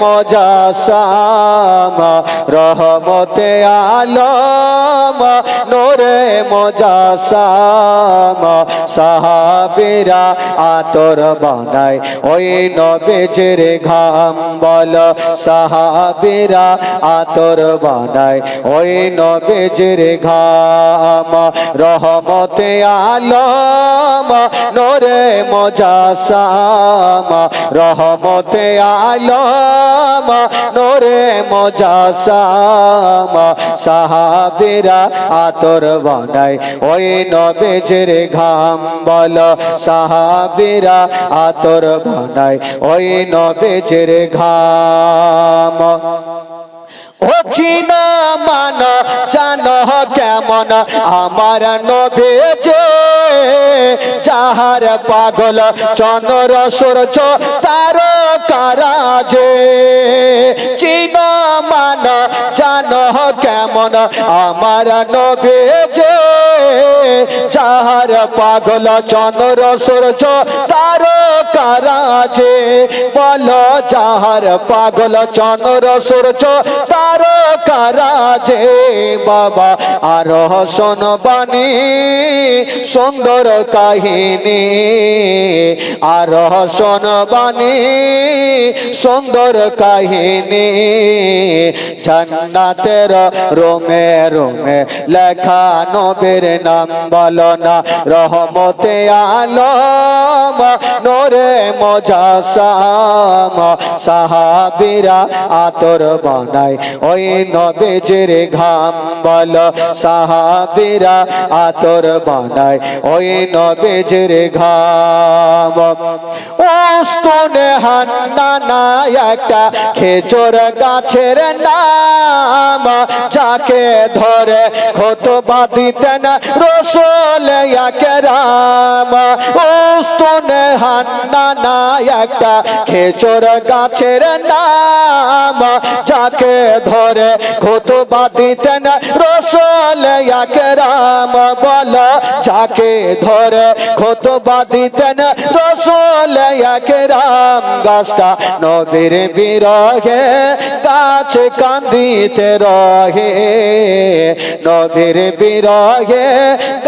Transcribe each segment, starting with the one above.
মুজাসসাম রহমতে আলম নূরে মুজাসসাম সাহাবীরা আতর বানায় ওই নবীজির ঘাম বলো সাহাবীরা আতর বানায় ওই নবীজির ঘাম রহমতে আলম নূরে মুজাসসাম রহমতে আলম নূরে মুজাসসাম সাহাবীরা আতর বানায় ওই নবীজির ঘাম বলো সাহাবীরা আতর বানায় ওই নবীজির ঘাম ও চিনা মান জানো কেমন আমার নবীজি যাহার পাগল চন্দ্র সূর্য তারকারাজে চিনা মান জানো কেমন আমার নবীজি যাহার পাগল চন্দ্র সূর্য তারকারাজে বলো যাহার পাগল চন্দ্র সূর্য তারকারাজে বাবা আরো শোনবানি সুন্দর কাহিনী আরো শোনবানি সুন্দর কাহিনী জান্নাতের রোমে রোমে লেখা নবীর নাম বলো না রহমতে আলম নূরে মুজাসসাম সাহাবীরা আতর বানায় ওই নবীজির ঘাম বলো সাহাবীরা আতর বানায় ওই নবীজির ঘাম ওস্তনে হান্নানা একটা খেজুর গাছের নাম যাকে ধরে খুতবা দিতেন রাসূল আকরাম ওস্তনে হান্নানা একটা খেজুর গাছের নাম যাকে ধরে খুতবা দিতেন রাসূল আকরাম বলো যাকে ধরে খুতবা দিতেন রাসূল আকরাম গাছটা নবীর বিরহে গাছ কান্দিতে রহে নবীর বিরহে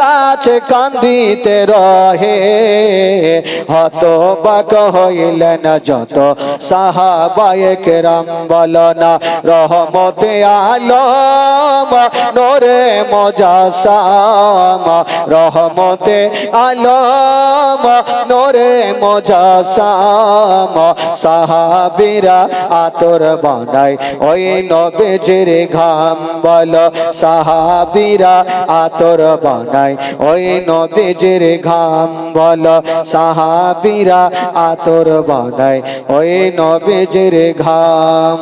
গাছ কান্দিতে রহে হতবাক হইলেন যত সাহাবায়ে কেরাম বলো না রহমতে আলম নূরে মুজাসসাম রহমতে আলম নূরে মুজাসসাম সাহাবীরা আতর বানায় ওই নবীজির ঘাম বলো সাহাবীরা আতর বানায় ওই নবীজির ঘাম বলো সাহাবীরা আতর বানায় ওই নবীজির ঘাম।